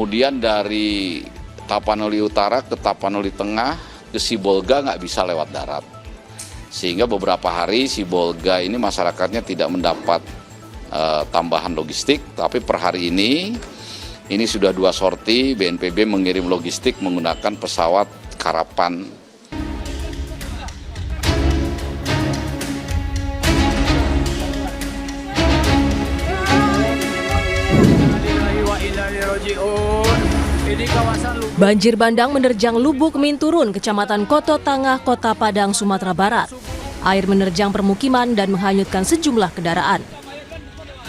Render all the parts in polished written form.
Kemudian dari Tapanuli Utara ke Tapanuli Tengah ke Sibolga nggak bisa lewat darat. Sehingga beberapa hari Sibolga ini masyarakatnya tidak mendapat tambahan logistik, tapi per hari ini sudah 2 sorti BNPB mengirim logistik menggunakan pesawat Karapan. Banjir bandang menerjang Lubuk Minturun, Kecamatan Koto Tangah, Kota Padang, Sumatera Barat. Air menerjang permukiman dan menghanyutkan sejumlah kendaraan.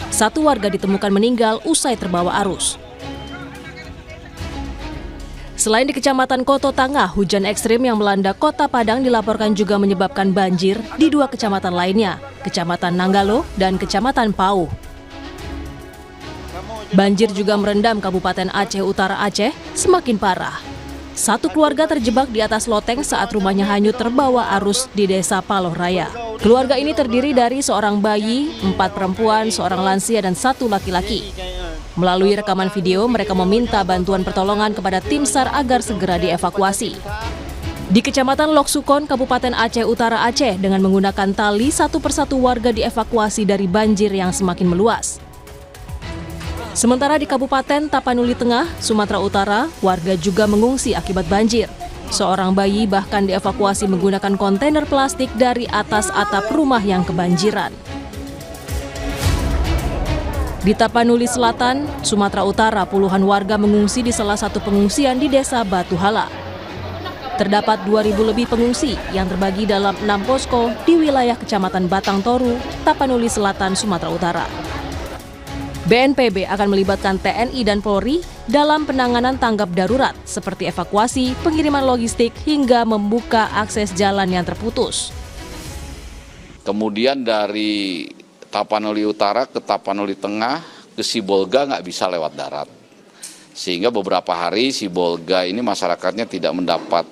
1 warga ditemukan meninggal usai terbawa arus. Selain di Kecamatan Koto Tangah, hujan ekstrim yang melanda Kota Padang dilaporkan juga menyebabkan banjir di 2 kecamatan lainnya, Kecamatan Nanggalo dan Kecamatan Pauh. Banjir juga merendam Kabupaten Aceh Utara Aceh semakin parah. 1 keluarga terjebak di atas loteng saat rumahnya hanyut terbawa arus di Desa Paloh Raya. Keluarga ini terdiri dari seorang bayi, 4 perempuan, seorang lansia, dan 1 laki-laki. Melalui rekaman video, mereka meminta bantuan pertolongan kepada tim SAR agar segera dievakuasi. Di Kecamatan Loksukon, Kabupaten Aceh Utara Aceh, dengan menggunakan tali, 1 persatu warga dievakuasi dari banjir yang semakin meluas. Sementara di Kabupaten Tapanuli Tengah, Sumatera Utara, warga juga mengungsi akibat banjir. Seorang bayi bahkan dievakuasi menggunakan kontainer plastik dari atas atap rumah yang kebanjiran. Di Tapanuli Selatan, Sumatera Utara, puluhan warga mengungsi di salah satu pengungsian di Desa Batu Hala. Terdapat 2.000 lebih pengungsi yang terbagi dalam 6 posko di wilayah Kecamatan Batang Toru, Tapanuli Selatan, Sumatera Utara. BNPB akan melibatkan TNI dan Polri dalam penanganan tanggap darurat seperti evakuasi, pengiriman logistik, hingga membuka akses jalan yang terputus. Kemudian dari Tapanuli Utara ke Tapanuli Tengah ke Sibolga nggak bisa lewat darat. Sehingga beberapa hari Sibolga ini masyarakatnya tidak mendapat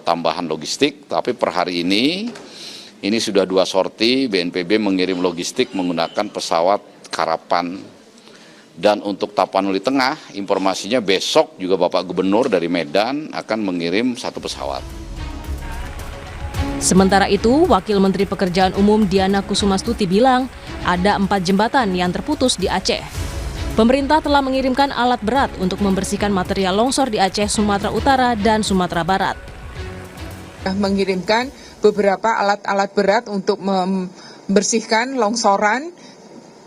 tambahan logistik, tapi per hari ini sudah 2 sorti BNPB mengirim logistik menggunakan pesawat Karapan. Dan untuk Tapanuli Tengah, informasinya besok juga Bapak Gubernur dari Medan akan mengirim 1 pesawat. Sementara itu, Wakil Menteri Pekerjaan Umum Diana Kusumastuti bilang ada 4 jembatan yang terputus di Aceh. Pemerintah telah mengirimkan alat berat untuk membersihkan material longsor di Aceh, Sumatera Utara, dan Sumatera Barat. Mengirimkan beberapa alat-alat berat untuk membersihkan longsoran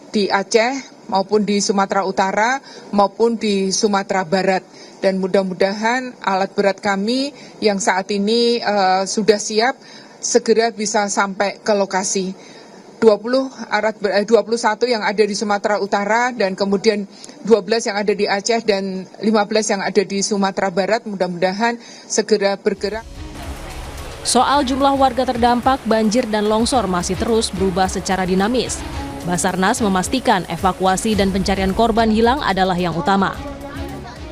di Aceh maupun di Sumatera Utara maupun di Sumatera Barat, dan mudah-mudahan alat berat kami yang saat ini sudah siap segera bisa sampai ke lokasi. 21 yang ada di Sumatera Utara dan kemudian 12 yang ada di Aceh dan 15 yang ada di Sumatera Barat mudah-mudahan segera bergerak. Soal jumlah warga terdampak banjir dan longsor masih terus berubah secara dinamis. Basarnas memastikan evakuasi dan pencarian korban hilang adalah yang utama.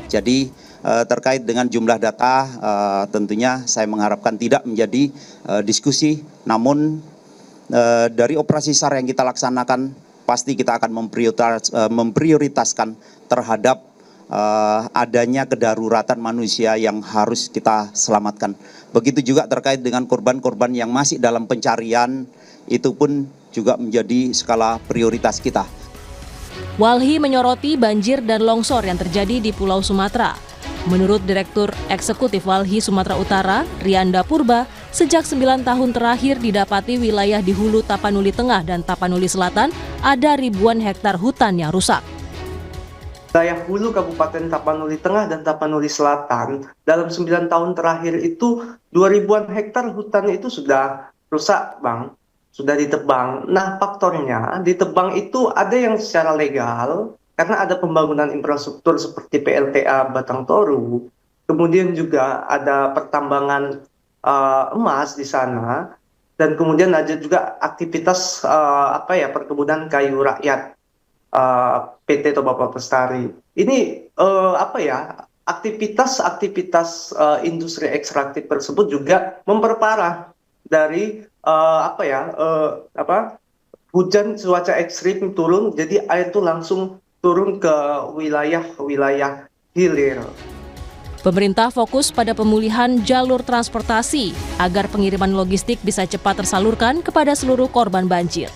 Jadi terkait dengan jumlah data tentunya saya mengharapkan tidak menjadi diskusi, namun dari operasi SAR yang kita laksanakan pasti kita akan memprioritaskan terhadap adanya kedaruratan manusia yang harus kita selamatkan. Begitu juga terkait dengan korban-korban yang masih dalam pencarian, itu pun juga menjadi skala prioritas kita. Walhi menyoroti banjir dan longsor yang terjadi di Pulau Sumatera. Menurut Direktur Eksekutif Walhi Sumatera Utara, Rianda Purba, sejak 9 tahun terakhir didapati wilayah di hulu Tapanuli Tengah dan Tapanuli Selatan ada ribuan hektar hutan yang rusak. Wilayah hulu Kabupaten Tapanuli Tengah dan Tapanuli Selatan dalam 9 tahun terakhir itu 2.000-an hektar hutan itu sudah rusak, Bang. Sudah ditebang. Nah, faktornya ditebang itu ada yang secara legal karena ada pembangunan infrastruktur seperti PLTA Batang Toru. Kemudian juga ada pertambangan emas di sana, dan kemudian ada juga aktivitas perkebunan kayu rakyat PT Toba Pelestari. Ini aktivitas industri ekstraktif tersebut juga memperparah dari hujan cuaca ekstrim turun, jadi air itu langsung turun ke wilayah-wilayah hilir. Pemerintah fokus pada pemulihan jalur transportasi agar pengiriman logistik bisa cepat tersalurkan kepada seluruh korban banjir.